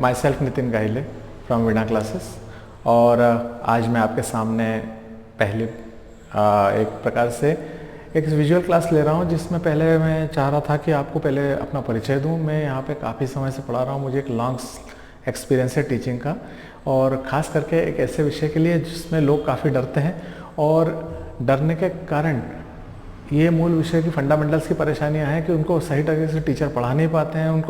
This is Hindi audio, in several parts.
माई सेल्फ नितिन गाइले फ्रॉम वीणा क्लासेस। और आज मैं आपके सामने पहले एक प्रकार से एक विजुअल क्लास ले रहा हूँ, जिसमें पहले मैं चाह रहा था कि आपको पहले अपना परिचय दूँ। मैं यहाँ पे काफ़ी समय से पढ़ा रहा हूँ, मुझे एक लॉन्ग एक्सपीरियंस है टीचिंग का, और ख़ास करके एक ऐसे विषय के लिए जिसमें लोग काफ़ी डरते हैं, और डरने के कारण ये मूल विषय की फंडामेंटल्स की परेशानियां हैं कि उनको सही तरीके से टीचर पढ़ा नहीं पाते हैं, उन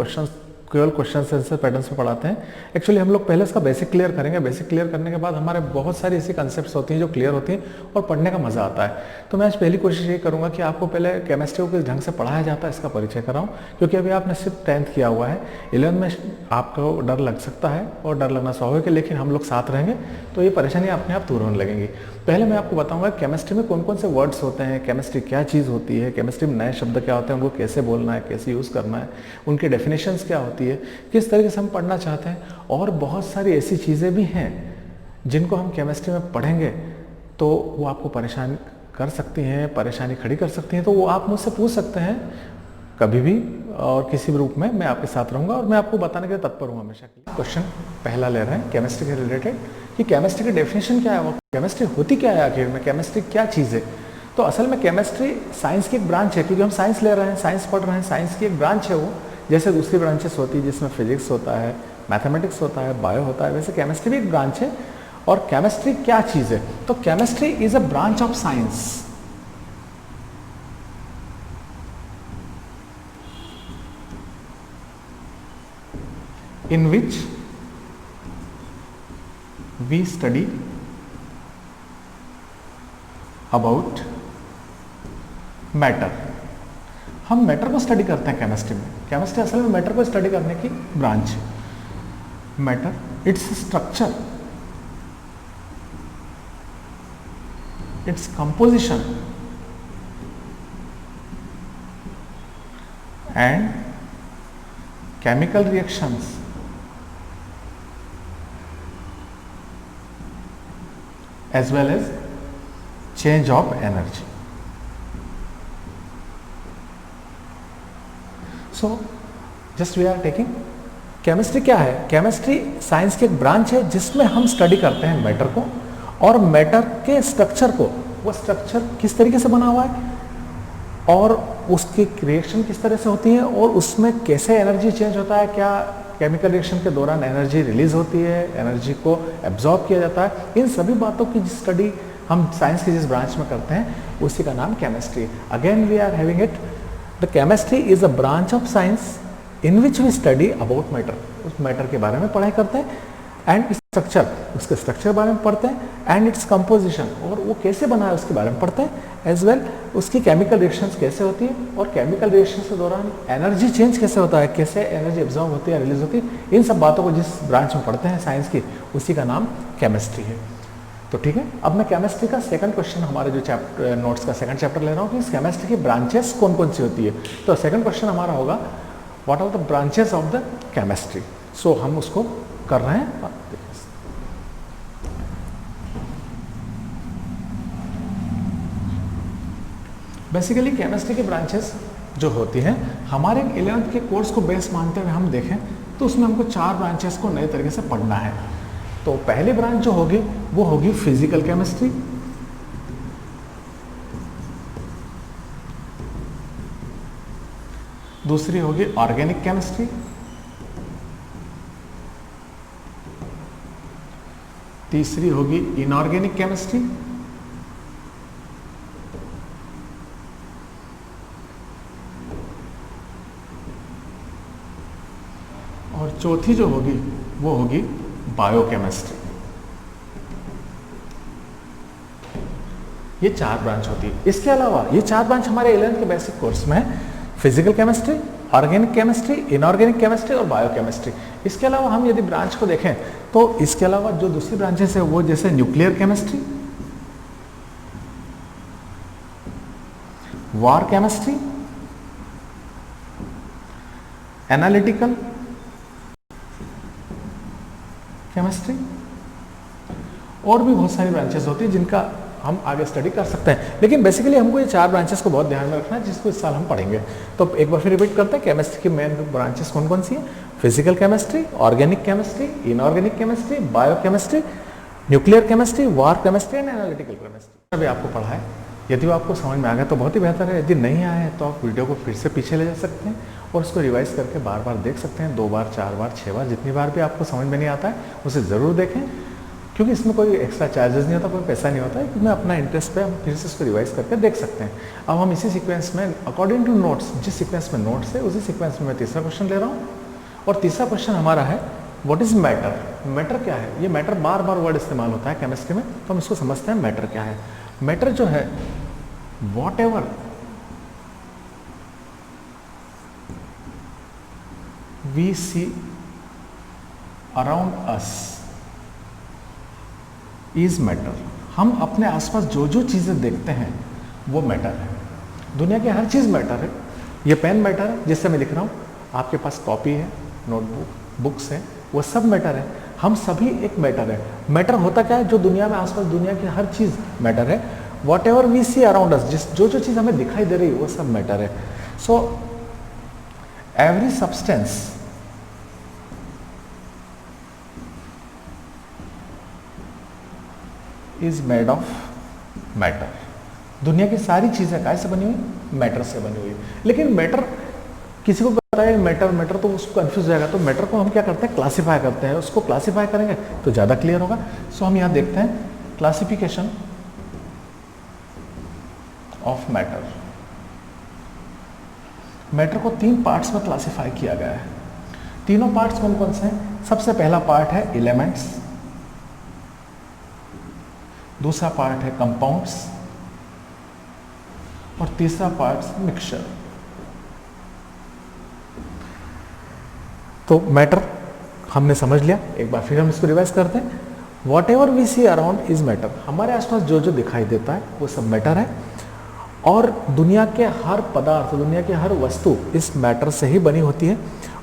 केवल क्वेश्चन आंसर पैटर्न्स में पढ़ाते हैं। एक्चुअली हम लोग पहले इसका बेसिक क्लियर करेंगे। बेसिक क्लियर करने के बाद हमारे बहुत सारी ऐसी कंसेप्ट्स होती हैं जो क्लियर होती हैं और पढ़ने का मज़ा आता है। तो मैं आज पहली कोशिश ये करूँगा कि आपको पहले केमिस्ट्री को किस ढंग से पढ़ाया जाता है इसका परिचय कराऊँ, क्योंकि अभी आपने सिर्फ 10th किया हुआ है। 11th में आपको डर लग सकता है और डर लगना स्वाभाविक है, लेकिन हम लोग साथ रहेंगे तो ये परेशानियाँ अपने आप दूर होने लगेंगी। पहले मैं आपको बताऊंगा केमिस्ट्री में कौन कौन से वर्ड्स होते हैं, केमिस्ट्री क्या चीज़ होती है, केमिस्ट्री में नए शब्द क्या होते हैं, उनको कैसे बोलना है, कैसे यूज़ करना है, उनकी डेफिनेशंस क्या होती है, किस तरीके से हम पढ़ना चाहते हैं। और बहुत सारी ऐसी चीज़ें भी हैं जिनको हम केमिस्ट्री में पढ़ेंगे तो वो आपको परेशान कर सकती हैं, परेशानी खड़ी कर सकती हैं। तो वो आप मुझसे पूछ सकते हैं कभी भी, और किसी भी रूप में मैं आपके साथ रहूँगा और मैं आपको बताने के लिए तत्पर हूँ हमेशा। क्वेश्चन पहला ले रहे हैं केमिस्ट्री के रिलेटेड कि केमिस्ट्री की डेफिनेशन क्या है, वो केमिस्ट्री होती क्या है, आखिर में केमिस्ट्री क्या चीज़ है। तो असल में केमिस्ट्री साइंस की एक ब्रांच है, क्योंकि हम साइंस ले रहे हैं, साइंस पढ़ रहे हैं, साइंस की एक ब्रांच है वो। जैसे दूसरी ब्रांचेस होती है जिसमें फिजिक्स होता है, मैथमेटिक्स होता है, बायो होता है, वैसे केमिस्ट्री भी एक ब्रांच है। और केमिस्ट्री क्या चीज़ है, तो chemistry is a branch of science in which we study about matter. हम मैटर को स्टडी करते हैं केमिस्ट्री में। केमिस्ट्री असल में मैटर को स्टडी करने की ब्रांच है। Matter, its structure, its composition and chemical reactions as well as change of energy. So just we are taking chemistry क्या है। केमिस्ट्री साइंस की एक ब्रांच है जिसमें हम स्टडी करते हैं मैटर को, और मैटर के स्ट्रक्चर को, वो स्ट्रक्चर किस तरीके से बना हुआ है और उसकी रिएक्शन किस तरह से होती है और उसमें कैसे एनर्जी चेंज होता है, क्या केमिकल रिएक्शन के दौरान एनर्जी रिलीज होती है, एनर्जी को एब्जॉर्ब किया जाता है। इन सभी बातों की स्टडी हम साइंस की जिस ब्रांच में करते हैं उसी का नाम chemistry. Again we are having it, the chemistry is a branch of science in which we study about matter. उस मैटर के बारे में पढ़ाई करते हैं, एंड स्ट्रक्चर, उसके स्ट्रक्चर के बारे में पढ़ते हैं, एंड इट्स कंपोजिशन, और वो कैसे बना है उसके बारे में पढ़ते हैं, एज वेल उसकी केमिकल रिएक्शंस कैसे होती है, और केमिकल रिएक्शंस के दौरान एनर्जी चेंज कैसे होता है, कैसे एनर्जी एब्जॉर्ब होती है, रिलीज होती है। इन सब बातों को जिस ब्रांच में पढ़ते हैं साइंस की, उसी का नाम केमिस्ट्री है। तो ठीक है, अब मैं केमिस्ट्री का सेकंड क्वेश्चन, हमारे जो चैप्टर नोट्स का सेकंड चैप्टर ले रहा हूँ कि इस केमिस्ट्री की ब्रांचेस कौन कौन सी होती है। तो सेकंड क्वेश्चन हमारा होगा what are the branches of the chemistry. So हम उसको कर रहे हैं। बेसिकली केमिस्ट्री की ब्रांचेस जो होती हैं, हमारे 11th के कोर्स को बेस मानते हुए हम देखें तो उसमें हमको 4 ब्रांचेस को नए तरीके से पढ़ना है। तो पहली ब्रांच जो होगी वो होगी फिजिकल केमिस्ट्री, दूसरी होगी ऑर्गेनिक केमिस्ट्री, तीसरी होगी इनऑर्गेनिक केमिस्ट्री, और चौथी जो होगी वो होगी बायोकेमिस्ट्री। ये 4 ब्रांच होती है। इसके अलावा ये 4 ब्रांच हमारे 11th के बेसिक कोर्स में है, physical chemistry, organic chemistry, inorganic chemistry और बायोकेमिस्ट्री। इसके अलावा हम यदि ब्रांच को देखें तो इसके अलावा जो दूसरी ब्रांचेस है वो जैसे न्यूक्लियर केमिस्ट्री, वार केमिस्ट्री, एनालिटिकल केमिस्ट्री, और भी बहुत सारी ब्रांचेस होती है जिनका हम आगे स्टडी कर सकते हैं। लेकिन बेसिकली हमको ये 4 ब्रांचेस को बहुत ध्यान में रखना है जिसको इस साल हम पढ़ेंगे। तो एक बार फिर रिपीट करते हैं, केमिस्ट्री की मेन ब्रांचेस कौन कौन सी है। Physical chemistry, organic chemistry, inorganic chemistry, biochemistry, nuclear chemistry, war chemistry and analytical chemistry अभी आपको पढ़ा है। यदि वो आपको समझ में आ गया तो बहुत ही बेहतर है, यदि नहीं आया है तो आप वीडियो को फिर से पीछे ले जा सकते हैं और उसको रिवाइज करके बार बार देख सकते हैं, 2 बार, 4 बार, 6 बार, जितनी बार भी आपको समझ में नहीं आता है उसे ज़रूर देखें, क्योंकि इसमें कोई एक्स्ट्रा चार्जेस नहीं होता, कोई पैसा नहीं होता है, क्योंकि अपना इंटरेस्ट पे हम फिर से इसको रिवाइज करके देख सकते हैं। अब हम इसी सीक्वेंस में अकॉर्डिंग टू नोट्स, जिस सीक्वेंस में नोट्स है उसी सीक्वेंस में मैं तीसरा क्वेश्चन ले रहा हूँ। और तीसरा क्वेश्चन हमारा है व्हाट इज मैटर। मैटर क्या है? ये मैटर बार बार वर्ड इस्तेमाल होता है केमिस्ट्री में, तो हम इसको समझते हैं मैटर क्या है। मैटर जो है whatever we see around us is matter. हम अपने आसपास जो जो चीज़ें देखते हैं वो मैटर है। दुनिया की हर चीज़ मैटर है। ये पेन मैटर है जिससे मैं लिख रहा हूँ, आपके पास कॉपी है, नोटबुक, बुक्स है, वो सब मैटर है। हम सभी एक मैटर है। मैटर होता क्या है? जो दुनिया में आसपास दुनिया की हर चीज़ मैटर है। Whatever we see around us, जो जो चीज़ हमें दिखाई दे रही है वो सब मैटर है। So every substance is made of matter. दुनिया की सारी चीजें काय से बनी हुई? मैटर से बनी हुई। लेकिन मैटर, किसी को पता है मैटर मैटर तो उसको कंफ्यूज हो जाएगा, तो मैटर को हम क्या करते हैं? क्लासिफाई करते हैं। उसको क्लासिफाई करेंगे तो ज़्यादा क्लियर होगा। सो हम यहाँ देखते हैं क्लासिफिकेशन ऑफ मैटर। मैटर को 3 पार्ट्स में क्लासिफाई किया गया है। तीनों पार्ट्स कौन कौन से हैं? सबसे पहला पार्ट है एलिमेंट्स, दूसरा पार्ट है कंपाउंड्स और तीसरा पार्ट मिक्सचर। तो मैटर हमने समझ लिया, एक बार फिर हम इसको रिवाइज करते हैं। Whatever we see around is matter. हमारे आसपास जो जो दिखाई देता है वो सब मैटर है और दुनिया के हर पदार्थ, दुनिया की हर वस्तु इस मैटर से ही बनी होती है।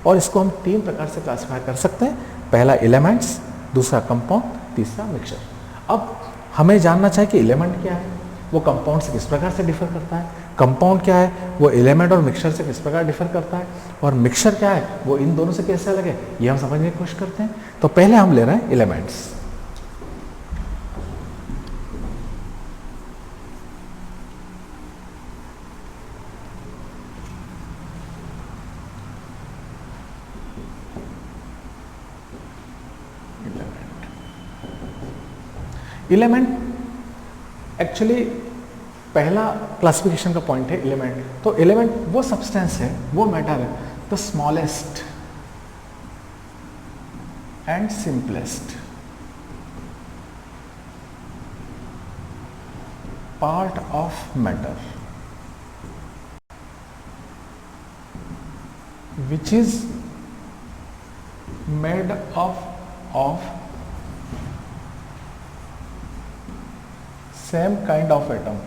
और इसको हम 3 प्रकार से क्लासिफाई कर सकते हैं। पहला एलिमेंट्स, दूसरा कंपाउंड, तीसरा मिक्सचर। अब हमें जानना चाहिए कि एलिमेंट क्या है, वो कंपाउंड से किस प्रकार से डिफर करता है, कंपाउंड क्या है, वो एलिमेंट और मिक्सचर से किस प्रकार डिफर करता है, और मिक्सचर क्या है, वो इन दोनों से कैसे अलग है, ये हम समझने की कोशिश करते हैं। तो पहले हम ले रहे हैं एलिमेंट्स। एलिमेंट एक्चुअली पहला क्लासिफिकेशन का पॉइंट है एलिमेंट। तो एलिमेंट वो सब्सटेंस है, वो मैटर है, the smallest and simplest part of matter which is made of same kind of atom.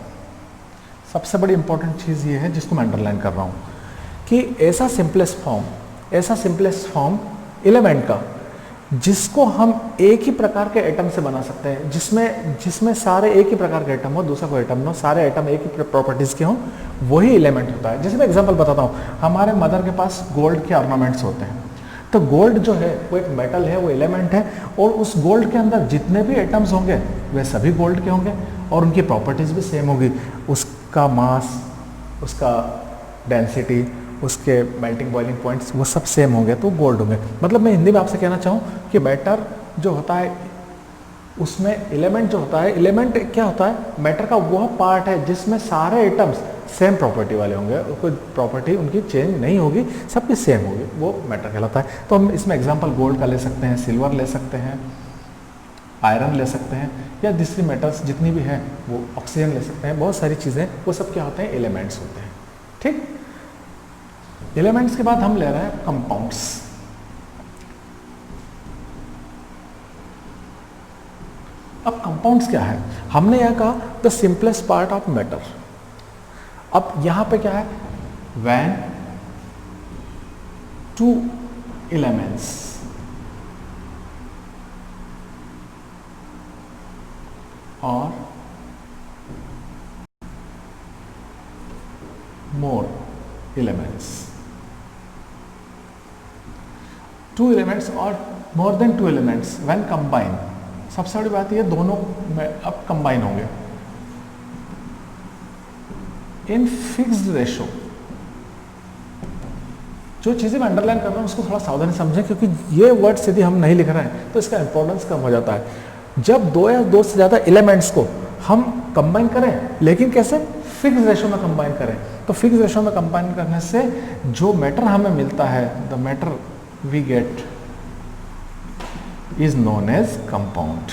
सबसे बड़ी इंपॉर्टेंट चीज़ ये है जिसको मैं अंडरलाइन कर रहा हूँ कि ऐसा सिंपलेस्ट फॉर्म एलिमेंट का जिसको हम एक ही प्रकार के एटम से बना सकते हैं, जिसमें सारे एक ही प्रकार के एटम हो, दूसरा कोई एटम ना हो, सारे एटम एक ही प्रॉपर्टीज़ के हों, वही एलिमेंट होता है। जैसे मैं एग्जांपल बताता हूँ, हमारे मदर के पास गोल्ड के ऑर्नामेंट्स होते हैं, तो गोल्ड जो है वो एक मेटल है, वो एलिमेंट है, और उस गोल्ड के अंदर जितने भी एटम्स होंगे वे सभी गोल्ड के होंगे और उनकी प्रॉपर्टीज़ भी सेम होगी। उसका मास, उसका डेंसिटी, उसके मेल्टिंग बॉइलिंग पॉइंट्स वो सब सेम होंगे, तो गोल्ड होंगे। मतलब मैं हिंदी में आपसे कहना चाहूँ कि मैटर जो होता है उसमें एलिमेंट जो होता है, एलिमेंट क्या होता है? मैटर का वह पार्ट है जिसमें सारे एटम्स सेम प्रॉपर्टी वाले होंगे, कोई प्रॉपर्टी उनकी चेंज नहीं होगी, सबकी सेम होगी, वो मैटर कहलाता है। तो हम इसमें एग्जांपल गोल्ड का ले सकते हैं, सिल्वर ले सकते हैं, आयरन ले सकते हैं, या दूसरी मेटल्स जितनी भी हैं, वो ऑक्सीजन ले सकते हैं, बहुत सारी चीज़ें, वो सब क्या होते हैं? एलिमेंट्स होते हैं। ठीक, एलिमेंट्स के बाद हम ले रहे हैं कंपाउंड्स। अब कंपाउंड्स क्या है? हमने यह कहा the simplest part of matter. अब यहां पे क्या है? व्हेन 2 एलिमेंट्स और मोर एलिमेंट्स 2 एलिमेंट्स और more than 2 elements when combine, सबसे बड़ी बात ये दोनों में अब कंबाइन होंगे इन फिक्स्ड रेशो। जो चीज़ें मैं अंडरलाइन कर रहा हूँ उसको थोड़ा सावधानी समझें, क्योंकि ये वर्ड्स यदि हम नहीं लिख रहे हैं तो इसका इंपॉर्टेंस कम हो जाता है। जब 2 या 2 से ज़्यादा एलिमेंट्स को हम कंबाइन करें, लेकिन कैसे, फिक्स रेशो में कंबाइन करें, तो फिक्स रेशो में कंबाइन करने से जो मैटर हमें मिलता है, the matter we get is known as compound.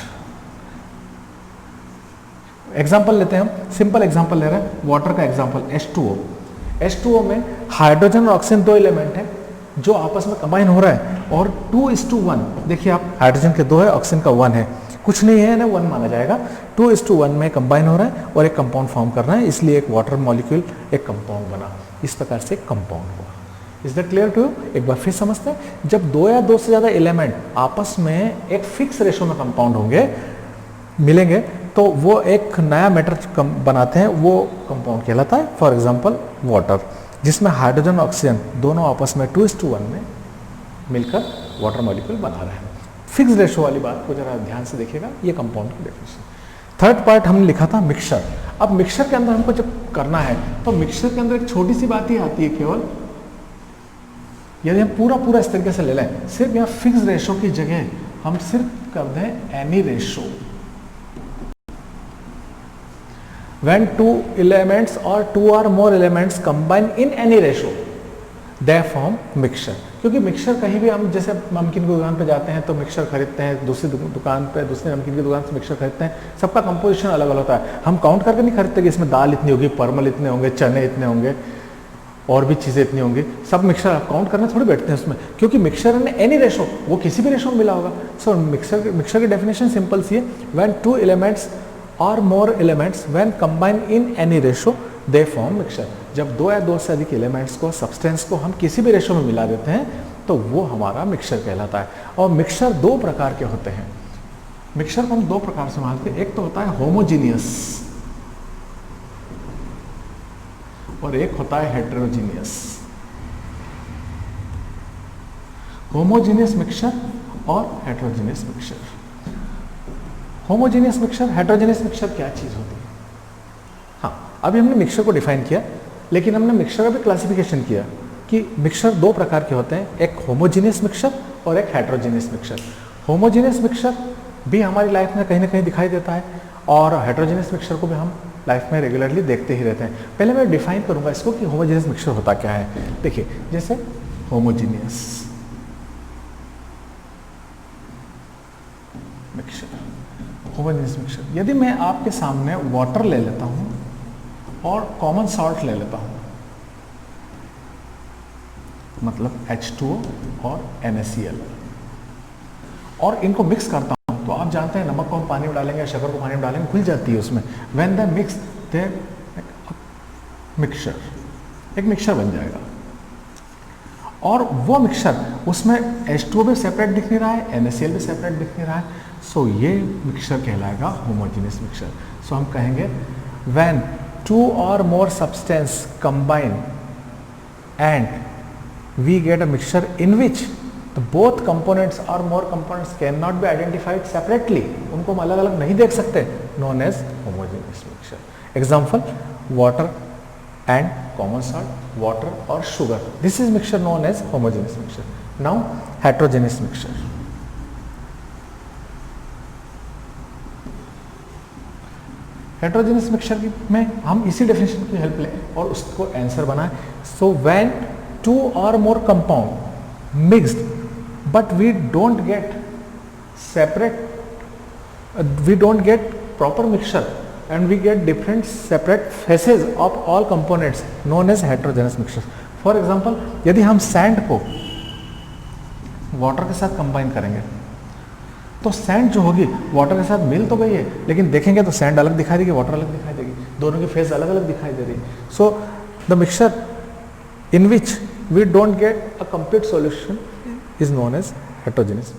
Example लेते हैं, हम सिंपल एग्जाम्पल ले रहे हैं, वाटर का एग्जाम्पल H2O। H2O में हाइड्रोजन और ऑक्सीजन 2 एलिमेंट है जो आपस में कंबाइन हो रहा है, और 2:1, देखिए आप, हाइड्रोजन के 2 है, ऑक्सीजन का 1 है, कुछ नहीं है ना, 1 माना जाएगा। 2:1 में कंबाइन हो रहा है और एक कंपाउंड फॉर्म कर रहा है, इसलिए एक वाटर मॉलिक्यूल एक कंपाउंड बना। इस प्रकार से कंपाउंड हुआ। Is that clear to you? एक बार फिर समझते हैं। जब 2 या 2 से ज़्यादा एलिमेंट आपस में एक फिक्स रेशो में कंपाउंड होंगे, मिलेंगे, तो वो एक नया मैटर बनाते हैं, वो कंपाउंड कहलाता है। फॉर एग्जांपल वाटर, जिसमें हाइड्रोजन और ऑक्सीजन दोनों आपस में 2:1 में मिलकर वाटर मॉलिक्यूल बना रहे हैं। फिक्स रेशो वाली बात को जरा ध्यान से देखिएगा, ये कंपाउंड की डेफिनेशन। थर्ड पार्ट हमने लिखा था मिक्सचर। अब मिक्सचर के अंदर हमको जब करना है तो मिक्सचर के अंदर एक छोटी सी बात ही आती है केवल, यदि हम पूरा इस तरीके से ले लें, सिर्फ यहाँ फिक्स रेशो की जगह हम सिर्फ कर दें any ratio. When 2 elements or 2 or more elements combine in any ratio, they form mixture। क्योंकि मिक्सचर कहीं भी हम, जैसे नमकीन की दुकान पे जाते हैं तो मिक्सचर खरीदते हैं, दूसरी दुकान पे दूसरी नमकीन की दुकान से मिक्सचर खरीदते हैं, सबका कंपोजिशन अलग अलग होता है। हम काउंट करके नहीं खरीदते कि इसमें दाल इतनी होगी, परमल इतने होंगे, चने इतने होंगे, और भी चीज़ें इतनी होंगी, सब मिक्सचर काउंट करने थोड़ी बैठते हैं उसमें, क्योंकि मिक्सचर ने एनी रेशो, वो किसी भी रेशो में मिला होगा। सो मिक्सचर की डेफिनेशन सिंपल सी है, व्हेन 2 एलिमेंट्स और more elements when combine in any ratio they form mixture. जब 2 या 2 से अधिक एलिमेंट्स को, सब्सटेंस को हम किसी भी रेशो में मिला देते हैं तो वो हमारा मिक्सचर कहलाता है। और मिक्सचर 2 प्रकार के होते हैं। मिक्सचर को हम 2 प्रकार से मानते हैं, एक तो होता है होमोजीनियस और एक होता है हेटेरोजीनियस। होमोजीनियस मिक्सचर और heterogeneous mixture. Homogeneous mixture, heterogeneous mixture क्या चीज होती है? हाँ, अभी हमने मिक्सचर को डिफाइन किया, लेकिन हमने मिक्सचर का भी क्लासिफिकेशन किया कि मिक्सचर 2 प्रकार के होते हैं, एक होमोजीनियस मिक्सचर और एक हेटेरोजीनियस मिक्सचर। होमोजीनियस मिक्सचर भी हमारी लाइफ में कहीं ना कहीं दिखाई देता है, और हेटेरोजीनियस मिक्सचर को भी हम लाइफ में रेगुलरली देखते ही रहते हैं। पहले मैं डिफाइन करूंगा इसको कि होमोजीनियस मिक्सचर होता क्या है। देखिए, जैसे होमोजीनियस मिक्सचर, होमोजीनियस मिक्सचर, यदि मैं आपके सामने वाटर ले लेता हूं और कॉमन सॉल्ट ले लेता हूं, मतलब H2O और NaCl, और इनको मिक्स करता हूं, तो आप जानते हैं नमक को हम पानी में डालेंगे, शक्कर को पानी में डालेंगे, घुल जाती है उसमें। When they mix, they mixture, एक मिक्सचर बन जाएगा। और वो मिक्सचर, उसमें H2O भी सेपरेट दिख नहीं रहा है, NaCl भी सेपरेट दिख नहीं रहा है, सो ये मिक्सचर कहलाएगा होमोजीनियस मिक्सचर। सो हम कहेंगे when 2 or more substance combine and we get a mixture in which the both components or more components cannot be identified separately, उनको हम अलग अलग नहीं देख सकते, known as homogeneous mixture। Example, water and common salt, water or sugar, this is mixture known as homogeneous mixture। Now heterogeneous mixture, heterogeneous mixture में हम इसी डेफिनेशन की हेल्प लें और उसको आंसर बनाएं। So when 2 or more compound mixed but we don't get separate, we don't get proper mixture and we get different separate phases of all components, known as heterogeneous mixture. For example, यदि हम सैंड को वाटर के साथ कंबाइन करेंगे तो सैंड जो होगी वाटर के साथ मिल तो गई है, लेकिन देखेंगे तो सैंड अलग दिखाई देगी, वाटर अलग दिखाई देगी, दोनों की फेस अलग अलग दिखाई दे रही। So the mixture in which we don't get a complete solution is known as heterogeneous